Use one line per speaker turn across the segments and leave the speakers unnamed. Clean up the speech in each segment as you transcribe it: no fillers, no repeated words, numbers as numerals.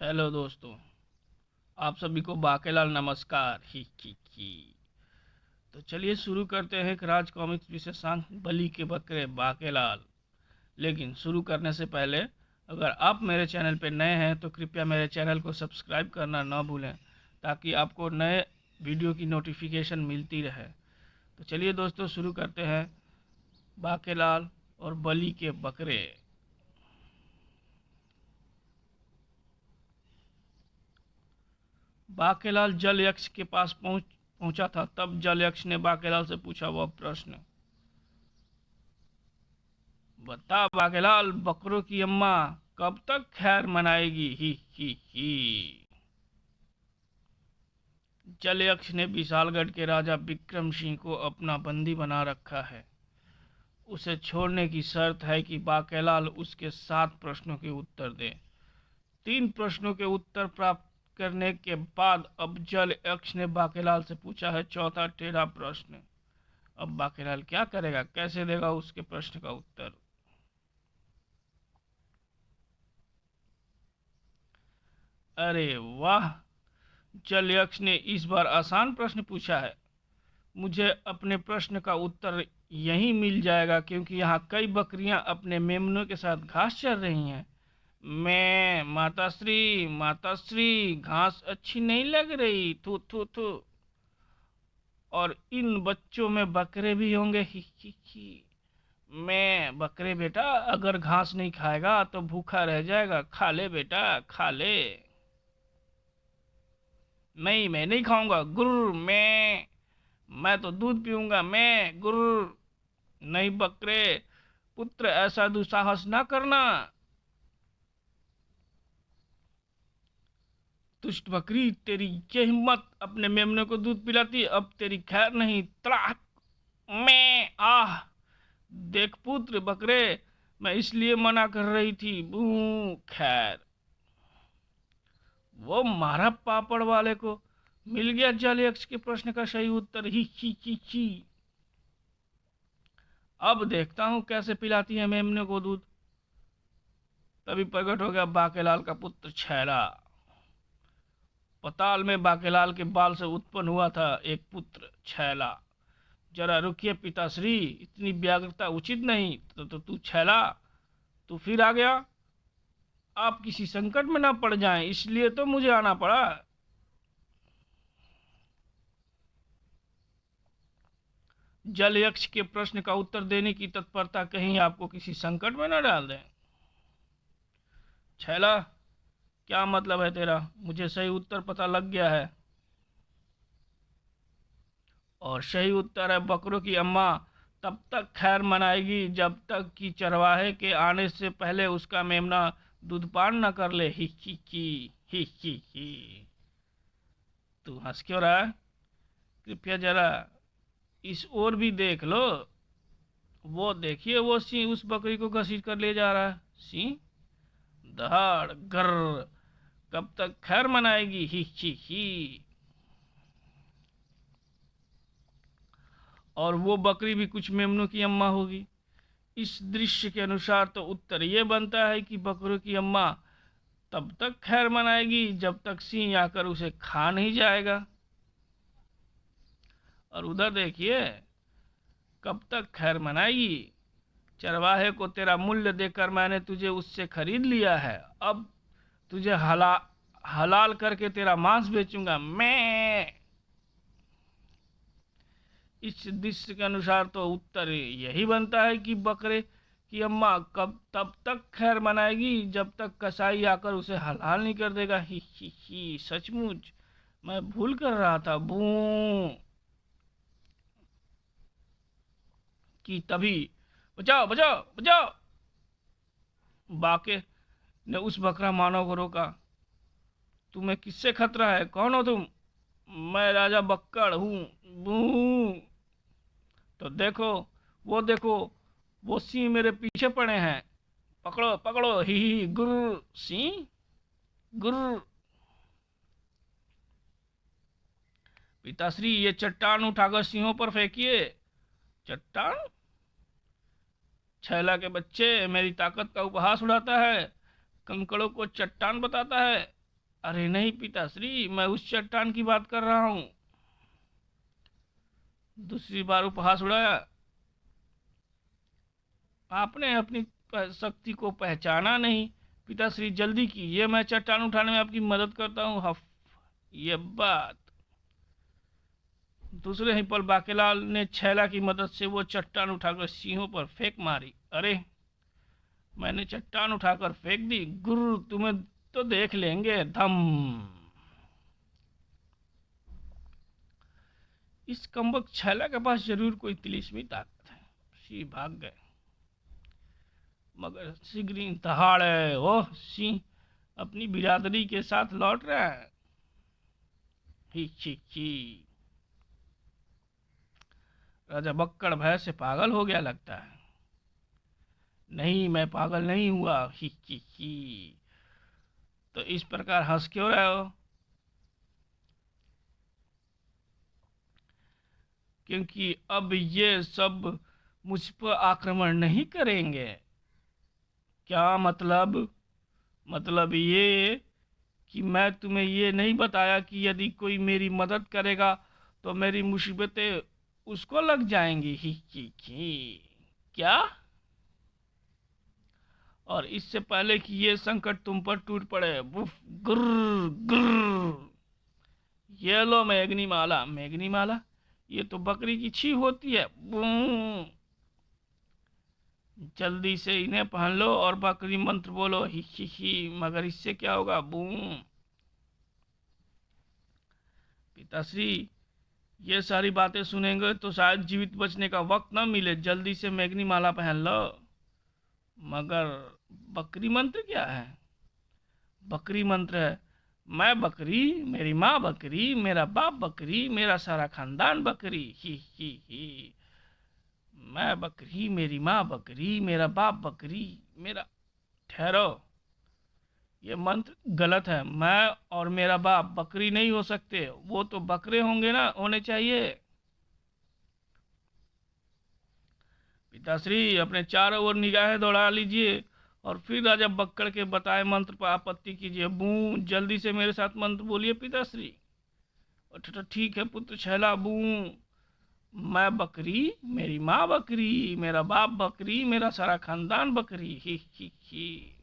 Hello दोस्तों, आप सभी को बाकेलाल नमस्कार। ही। तो चलिए शुरू करते हैं एक राज कॉमिक्स विशेषांक बली के बकरे बाकेलाल। लेकिन शुरू करने से पहले अगर आप मेरे चैनल पर नए हैं तो कृपया मेरे चैनल को सब्सक्राइब करना ना भूलें, ताकि आपको नए वीडियो की नोटिफिकेशन मिलती रहे। तो चलिए दोस्तों शुरू करते हैं बाकेलाल और बली के बकरे। बाकेलाल जल यक्ष के पास पहुंचा था। तब जल यक्ष ने बाकेलाल से पूछा वह प्रश्न, बता बाकेलाल, बकरों की अम्मा कब तक खैर मनाएगी? ही। जल यक्ष ने विशालगढ़ के राजा विक्रम सिंह को अपना बंदी बना रखा है। उसे छोड़ने की शर्त है कि बाकेलाल उसके 7 प्रश्नों के उत्तर दे। 3 प्रश्नों के उत्तर प्राप्त करने के बाद अब जल यक्ष ने बाकेलाल से पूछा है चौथा टेढ़ा प्रश्न। अब बाकेलाल क्या करेगा, कैसे देगा उसके प्रश्न का उत्तर? अरे वाह, जल यक्ष ने इस बार आसान प्रश्न पूछा है। मुझे अपने प्रश्न का उत्तर यहीं मिल जाएगा, क्योंकि यहाँ कई बकरियां अपने मेमनों के साथ घास चर रही हैं। मैं माताश्री घास अच्छी नहीं लग रही, थू थू थू। और इन बच्चों में बकरे भी होंगे, ही। मैं बकरे बेटा, अगर घास नहीं खाएगा तो भूखा रह जाएगा, खा ले बेटा खा ले। नहीं, मैं नहीं खाऊंगा, गुर्र। मैं तो दूध पीऊंगा, मैं गुर्र। नहीं बकरे पुत्र, ऐसा दुस्साहस ना करना। दुष्ट बकरी, तेरी ये हिम्मत, अपने मेमने को दूध पिलाती, अब तेरी खैर नहीं। त्राक। मैं आह। देख पुत्र बकरे, मैं इसलिए मना कर रही थी, बू। खैर। वो मारा पापड़ वाले को मिल गया जल यक्ष के प्रश्न का सही उत्तर। ही। अब देखता हूँ कैसे पिलाती है मेमने को दूध। तभी प्रकट हो गया बाकेलाल का पुत्र छैला। पताल में बाकेलाल के बाल से उत्पन्न हुआ था एक पुत्र छैला। जरा रुकिए पिताश्री, इतनी व्याग्रता उचित नहीं। तो तू छैला, तू फिर आ गया। आप किसी संकट में ना पड़ जाएं, इसलिए तो मुझे आना पड़ा। जल यक्ष के प्रश्न का उत्तर देने की तत्परता कहीं आपको किसी संकट में न डाल दें। छैला, क्या मतलब है तेरा? मुझे सही उत्तर पता लग गया है। और सही उत्तर है, बकरों की अम्मा तब तक खैर मनाएगी जब तक कि चरवाहे के आने से पहले उसका मेमना दूधपान न कर ले। ही। तू हंस क्यों रहा है? कृपया जरा इस ओर भी देख लो। वो देखिए, वो सिंह उस बकरी को घसीट कर ले जा रहा है। सिंह दहाड़ गर, कब तक खैर मनाएगी? ही। और वो बकरी भी कुछ मेमनों की अम्मा होगी। इस दृश्य के अनुसार तो उत्तर ये बनता है कि बकरों की अम्मा तब तक खैर मनाएगी जब तक सिंह आकर उसे खा नहीं जाएगा। और उधर देखिए, कब तक खैर मनाएगी? चरवाहे को तेरा मूल्य देकर मैंने तुझे उससे खरीद लिया है। अब तुझे हलाल करके तेरा मांस बेचूंगा मैं। इस दृश्य के अनुसार तो उत्तर यही बनता है कि बकरे की अम्मा कब तब तक खैर मनाएगी जब तक कसाई आकर उसे हलाल नहीं कर देगा। ही। सचमुच मैं भूल कर रहा था, बू। कि तभी बचाओ बचाओ बचाओ, बाके ने उस बकरा मानव को रोका। तुम्हें किससे खतरा है? कौन हो तुम? मैं राजा बक्कड़ हूँ, बू। तो देखो, वो देखो, वो सिंह मेरे पीछे पड़े हैं। पकड़ो पकड़ो, ही गुर। सिंह गुर। पिताश्री, ये चट्टान उठाकर सिंहों पर फेंकिए। चट्टान? छैला के बच्चे, मेरी ताकत का उपहास उड़ाता है, कंकड़ों को चट्टान बताता है। अरे नहीं पिताश्री, मैं उस चट्टान की बात कर रहा हूँ। दूसरी बार उपहास उड़ाया। आपने अपनी शक्ति को पहचाना नहीं। पिताश्री जल्दी कीजिए, मैं चट्टान उठाने में आपकी मदद करता हूँ। हफ। ये बात। दूसरे ही पल बाकेलाल ने छैला की मदद से वो चट्टान उठाकर सिंहों पर फेंक मारी। अरे, मैंने चट्टान उठाकर फेंक दी। गुर्र, तुम्हें तो देख लेंगे। धम। इस कमबख्त छैला के पास जरूर कोई तिलिस्मी ताकत है। सिंह भाग गए, मगर शीघ्र ही दहाड़े ओह सिंह अपनी बिरादरी के साथ लौट रहा है। ही ही ही। राजा बक्कड़ भय से पागल हो गया लगता है। नहीं, मैं पागल नहीं हुआ। ही ही ही। तो इस प्रकार हंस क्यों रहे हो? क्योंकि अब ये सब मुझ पर आक्रमण नहीं करेंगे। क्या मतलब? मतलब ये कि मैं तुम्हें ये नहीं बताया कि यदि कोई मेरी मदद करेगा तो मेरी मुसीबतें उसको लग जाएंगी। ही। क्या? और इससे पहले कि ये संकट तुम पर टूट पड़े। बुफ। गुर्र गुर्र। ये लो मेघनी माला। मेघनी माला? ये तो बकरी की छी होती है। बूं। जल्दी से इन्हें पहन लो और बकरी मंत्र बोलो। ही। मगर इससे क्या होगा? बूं। पिताश्री, ये सारी बातें सुनेंगे तो शायद जीवित बचने का वक्त न मिले। जल्दी से मेघनी माला पहन लो। मगर बकरी मंत्र क्या है? बकरी मंत्र है, मैं बकरी, मेरी माँ बकरी, मेरा बाप बकरी, मेरा सारा खानदान बकरी। ही। मैं बकरी, मेरी माँ बकरी, मेरा बाप बकरी, मेरा। ठहरो, ये मंत्र गलत है। मैं और मेरा बाप बकरी नहीं हो सकते। वो तो बकरे होंगे ना, होने चाहिए। पिताश्री, अपने चारों ओर निगाहें दौड़ा लीजिए और फिर राजा बक्कड़ के बताए मंत्र पर आपत्ति कीजिए। बूं। जल्दी से मेरे साथ मंत्र बोलिए पिताश्री। अच्छा ठीक है पुत्र छैला। बूं। मैं बकरी, मेरी माँ बकरी, मेरा बाप बकरी, मेरा सारा खानदान बकरी। ही।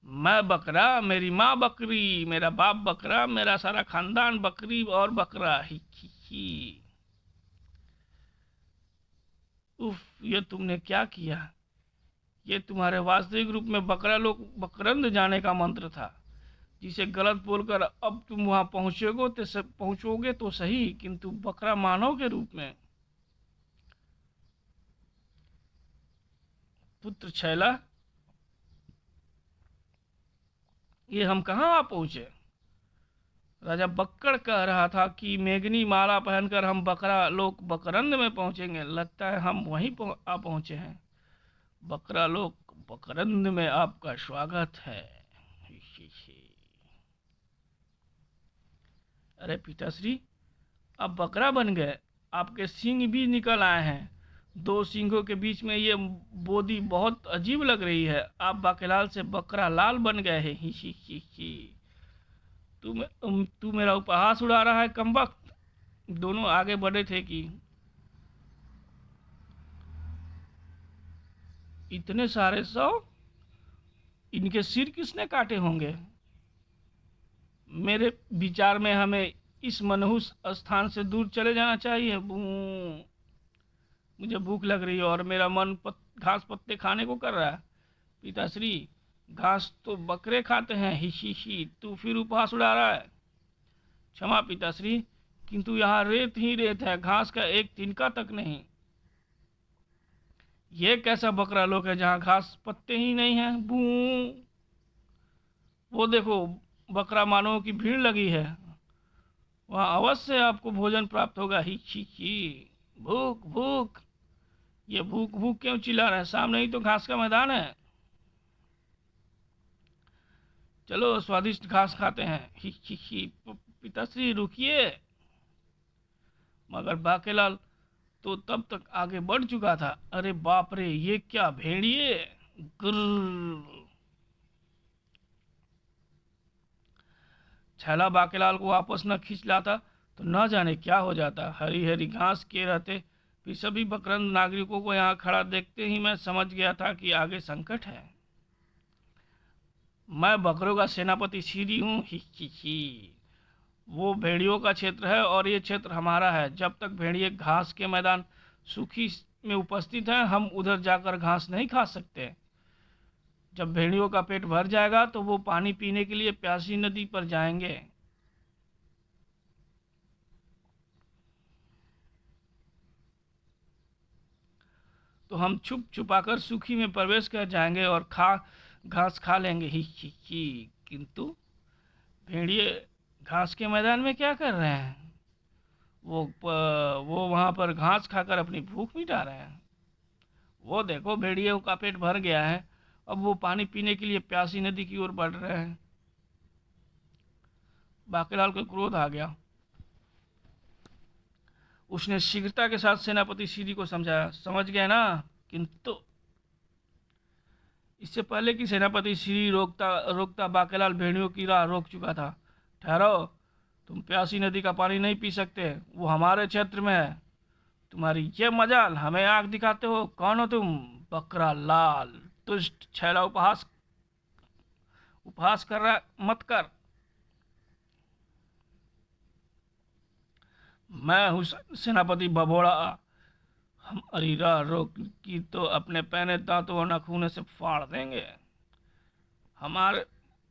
मैं बकरा, मेरी माँ बकरी, मेरा बाप बकरा, मेरा सारा खानदान बकरी और बकरा। ही। उफ, ये तुमने क्या किया? ये तुम्हारे वास्तविक रूप में बकरा लोग बकरंद जाने का मंत्र था, जिसे गलत बोलकर अब तुम वहां पहुंचोगे तो सही, किंतु बकरा मानव के रूप में। पुत्र छैला, ये हम कहाँ आ पहुंचे? राजा बक्कड़ कह रहा था कि मेघनी माला पहनकर हम बकरा लोक बकरंद में पहुंचेंगे। लगता है हम वहीं आ पहुंचे हैं। बकरा लोक बकरंद में आपका स्वागत है। अरे पिताश्री, अब बकरा बन गए। आपके सींग भी निकल आए हैं। दो सींगों के बीच में ये बोदी बहुत अजीब लग रही है। आप बाकेलाल से बकरा लाल बन गए हैं। ही। तू मेरा उपहास उड़ा रहा है कमबख्त। दोनों आगे बढ़े थे कि इतने सारे सौ, इनके सिर किसने काटे होंगे? मेरे विचार में हमें इस मनहूस स्थान से दूर चले जाना चाहिए। मुझे भूख लग रही है और मेरा मन घास पत्ते खाने को कर रहा है। पिताश्री, घास तो बकरे खाते हैं। ही। तू फिर उपहास उड़ा रहा है। क्षमा पिताश्री, किंतु यहाँ रेत ही रेत है, घास का एक तिनका तक नहीं। ये कैसा बकरा लोक है जहाँ घास पत्ते ही नहीं है? बू। वो देखो, बकरा मानवों की भीड़ लगी है। वहाँ अवश्य आपको भोजन प्राप्त होगा। ही। भूख भूख। ये भूख भूख क्यों चिल्ला रहे हैं? सामने ही तो घास का मैदान है। चलो स्वादिष्ट घास खाते हैं। ही। पिताश्री रुकिए। मगर बाकेलाल तो तब तक आगे बढ़ चुका था। अरे बाप रे, ये क्या भेड़िए! गुर्र। छैला बाकेलाल को वापस न खींच लाता तो न जाने क्या हो जाता। हरी हरी घास के रहते भी सभी बकरंद नागरिकों को यहाँ खड़ा देखते ही मैं समझ गया था कि आगे संकट है। मैं बकरों का सेनापति सीरी हूँ, ही। वो भेड़ियों का क्षेत्र है और ये क्षेत्र हमारा है। जब तक भेड़िए घास के मैदान सूखी में उपस्थित हैं, हम उधर जाकर घास नहीं खा सकते। जब भेड़ियों का पेट भर जाएगा तो वो पानी पीने के लिए प्यासी नदी पर जाएंगे। तो हम छुप छुपाकर सूखी में प्रवेश कर जाएंगे और घास खा लेंगे, ही। किंतु भेड़िए घास के मैदान में क्या कर रहे हैं? वो वहां पर घास खाकर अपनी भूख मिटा रहे हैं। वो देखो, भेड़ियों का पेट भर गया है, अब वो पानी पीने के लिए प्यासी नदी की ओर बढ़ रहे हैं। बाकेलाल को क्रोध आ गया। उसने शीघ्रता के साथ सेनापति सीरी को समझाया। समझ गए ना? किंतु इससे पहले कि सेनापति सीरी रोकता बाकेलाल भेड़ियों की राह रोक चुका था। ठहरो, तुम प्यासी नदी का पानी नहीं पी सकते, वो हमारे क्षेत्र में है। तुम्हारी ये मजाल, हमें आग दिखाते हो? कौन हो तुम? बकरा लाल, दुष्ट छैला, उपहास कर रहा मत कर। मैं हूँ सेनापति बभोड़ा। हमारी राह रोकी तो अपने पहने दांतों और नाखूनों से फाड़ देंगे।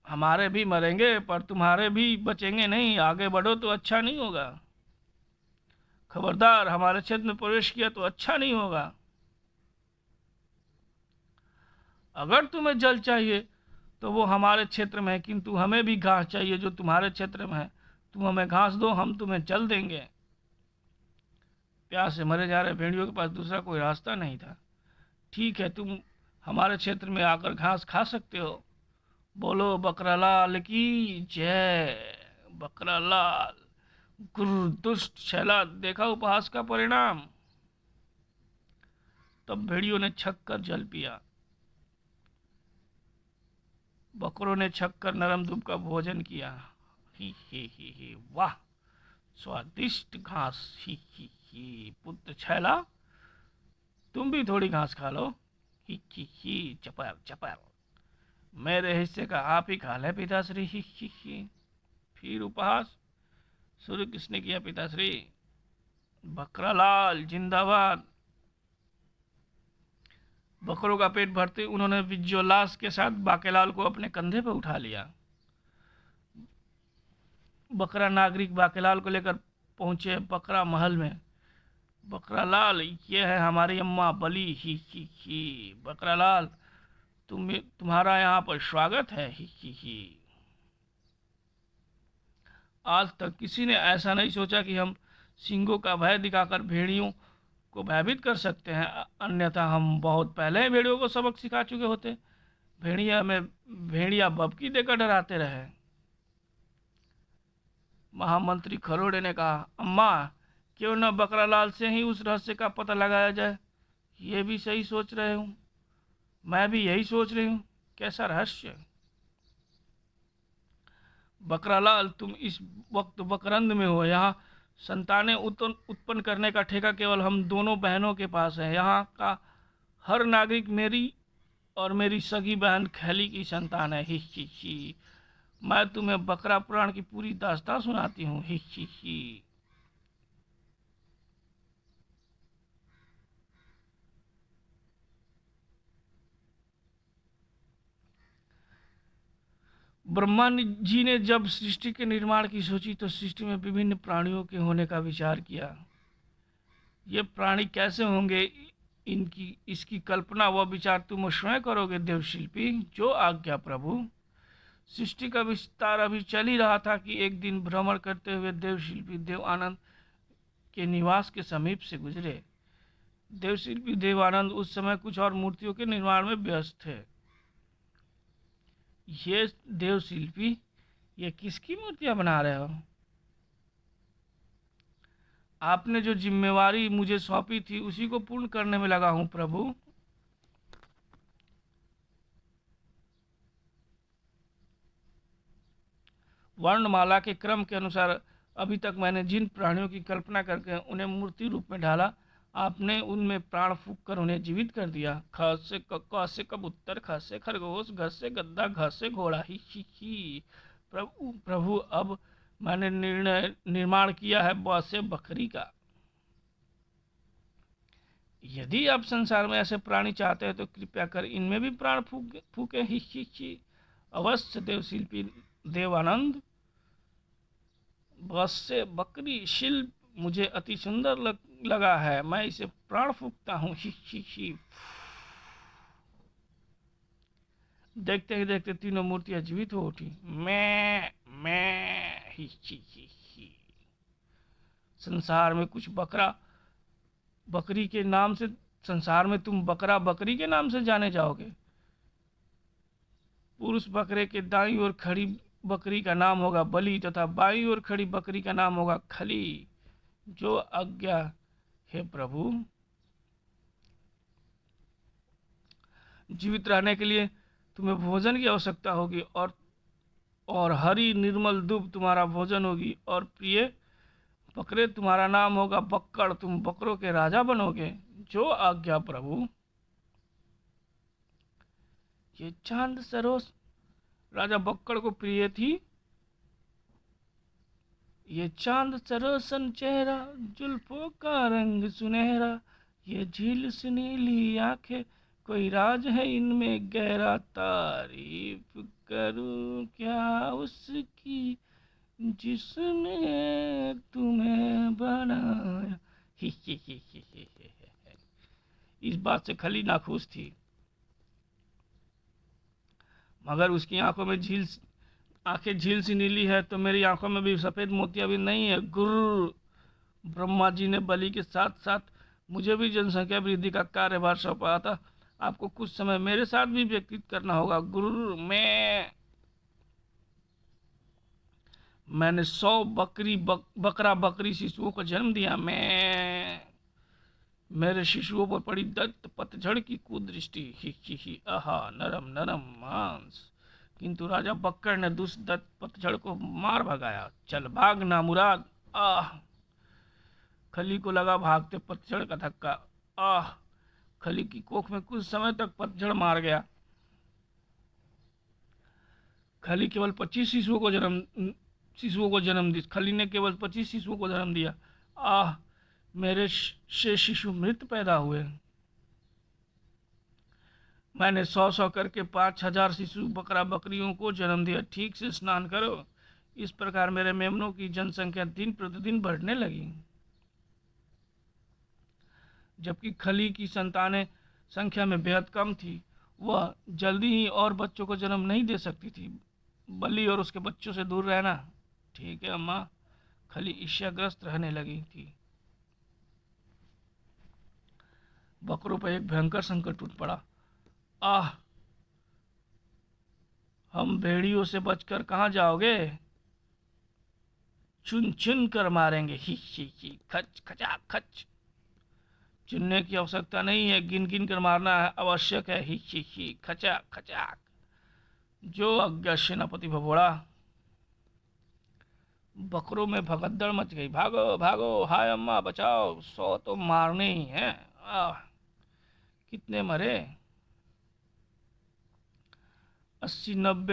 हमारे भी मरेंगे, पर तुम्हारे भी बचेंगे नहीं। आगे बढ़ो तो अच्छा नहीं होगा। खबरदार, हमारे क्षेत्र में प्रवेश किया तो अच्छा नहीं होगा। अगर तुम्हें जल चाहिए तो वो हमारे क्षेत्र में है, किंतु हमें भी घास चाहिए जो तुम्हारे क्षेत्र में है। तुम हमें घास दो, हम तुम्हें जल देंगे। प्यास से मरे जा रहे भेड़ियों के पास दूसरा कोई रास्ता नहीं था। ठीक है, तुम हमारे क्षेत्र में आकर घास खा सकते हो। बोलो बकरालाल की जय। बकरालाल, गुरु दुष्ट छैला, देखा उपहास का परिणाम। तब भेड़ियों ने छक कर जल पिया। बकरों ने छक कर नरम दूब का भोजन किया। ही वाह, स्वादिष्ट घास। ही पुत्र छैला, तुम भी थोड़ी घास खा लो। ही चपर चपर, मेरे हिस्से का आप ही खा ले पिताश्री। ही फिर उपहास शुरू किसने किया पिताश्री? बकरालाल जिंदाबाद। बकरों का पेट भरते उन्होंने विजयोल्लास के साथ बाकेलाल को अपने कंधे पर उठा लिया। बकरा नागरिक बाकेलाल को लेकर पहुंचे बकरा महल में। बकरालाल, ये है हमारी अम्मा बली। ही बकरालाल, तुम्हारा यहाँ पर स्वागत है। ही आज तक किसी ने ऐसा नहीं सोचा कि हम सिंगों का भय दिखाकर भेड़ियों को भयभीत कर सकते हैं, अन्यथा हम बहुत पहले ही भेड़ियों को सबक सिखा चुके होते। भेड़िया बबकी देकर डराते रहे। महामंत्री खरोड़े ने कहा, अम्मा, क्यों न बकरालाल से ही उस रहस्य का पता लगाया जाए। ये भी सही सोच रहे हूँ, मैं भी यही सोच रही हूँ। कैसा रहस्य? बकरालाल, तुम इस वक्त बकरंद में हो। यहाँ संतानें उत्पन्न करने का ठेका केवल हम दोनों बहनों के पास है। यहाँ का हर नागरिक मेरी और मेरी सगी बहन खैली की संतान है। ही मैं तुम्हें बकरा पुराण की पूरी दास्तान सुनाती हूँ। ही ब्रह्मा जी ने जब सृष्टि के निर्माण की सोची तो सृष्टि में विभिन्न प्राणियों के होने का विचार किया। ये प्राणी कैसे होंगे, इसकी कल्पना व विचार तुम स्वयं करोगे देवशिल्पी। जो आज्ञा प्रभु। सृष्टि का विस्तार अभी चल ही रहा था कि एक दिन भ्रमण करते हुए देवशिल्पी देवानंद के निवास के समीप से गुजरे। देवशिल्पी देवानंद उस समय कुछ और मूर्तियों के निर्माण में व्यस्त थे। ये देवशिल्पी, ये किसकी मूर्तियां बना रहे हो? आपने जो जिम्मेवारी मुझे सौंपी थी उसी को पूर्ण करने में लगा हूं प्रभु। वर्णमाला के क्रम के अनुसार अभी तक मैंने जिन प्राणियों की कल्पना करके उन्हें मूर्ति रूप में ढाला, आपने उनमें प्राण फूंक कर उन्हें जीवित कर दिया। ख से क से कबूतर, ख से खरगोश, घ से गद्दा, घ से घोड़ा। ही। प्रभु प्रभु, अब मैंने निर्माण किया है ब से बकरी का। यदि आप संसार में ऐसे प्राणी चाहते हैं तो कृपया कर इनमें भी प्राण फूके। ही। अवश्य देवशिल्पी देवानंद। बस से बकरी शिल्प मुझे अति सुंदर लगा है, मैं इसे प्राण फूकता हूँ। ही। देखते ही देखते तीनों मूर्तियां जीवित हो उठी। मैं ही। संसार में कुछ बकरा बकरी के नाम से संसार में तुम बकरा बकरी के नाम से जाने जाओगे। पुरुष बकरे के दाईं ओर खड़ी बकरी का नाम होगा बलि तथा बाईं ओर खड़ी बकरी का नाम होगा खली। जो आज्ञा है प्रभु। जीवित रहने के लिए तुम्हें भोजन की आवश्यकता होगी और हरी निर्मल दूब तुम्हारा भोजन होगी। और प्रिय बकरे, तुम्हारा नाम होगा बक्कड़, तुम बकरों के राजा बनोगे। जो आज्ञा प्रभु। ये चांद सरोस राजा बक्कड़ को प्रिय थी। ये चांद सरोसन चेहरा, जुल्फों का रंग सुनहरा, ये झील सुनीली आंखें, कोई राज है इनमें गहरा। तारीफ करूं क्या उसकी जिसने तुम्हें बनाया। ही। इस बात से खली नाखुश थी, मगर उसकी आंखें झील सी नीली है तो मेरी आंखों में भी सफेद मोतिया भी नहीं है। गुरु ब्रह्मा जी ने बलि के साथ साथ मुझे भी जनसंख्या वृद्धि का कार्यभार सौंपा था। आपको कुछ समय मेरे साथ भी व्यतीत करना होगा। गुरु, मैंने 100 बकरा बकरी शिशुओं को जन्म दिया। मेरे शिशुओं पर पड़ी दत्त पतझड़ की कुदृष्टि। ही। आहा, नरम नरम मांस। किंतु राजा बक्कड़ ने दुष्ट दत्त पतझड़ को मार भगाया। चल भाग नामुराद। आह, खली को लगा भागते पतझड़ का धक्का। आह, खली की कोख में कुछ समय तक पतझड़ मार गया। खली केवल 25 शिशुओं को जन्म दी। खली ने केवल 25 शिशुओं को जन्म दिया। आह, मेरे से शिशु मृत पैदा हुए। मैंने 100 करके 5000 शिशु बकरा बकरियों को जन्म दिया। ठीक से स्नान करो। इस प्रकार मेरे मेमनों की जनसंख्या दिन प्रतिदिन बढ़ने लगी, जबकि खली की संतानें संख्या में बेहद कम थी। वह जल्दी ही और बच्चों को जन्म नहीं दे सकती थी। बलि और उसके बच्चों से दूर रहना। ठीक है अम्मा। खली ईर्ष्याग्रस्त रहने लगी थी। बकरों पर एक भयंकर संकट टूट पड़ा। आह, हम भेड़ियों से बचकर कहाँ जाओगे? चुन चुन कर मारेंगे। ही। खच खचा खच। चुनने की आवश्यकता नहीं है, गिन गिन कर मारना आवश्यक है। ही। खचा खचा। जो आज्ञा सेनापति भगोड़ा। बकरों में भगदड़ मच गई। भागो भागो, हाय अम्मा बचाओ, 100 तो मारने ही हैं। आह, कितने मरे? 80 90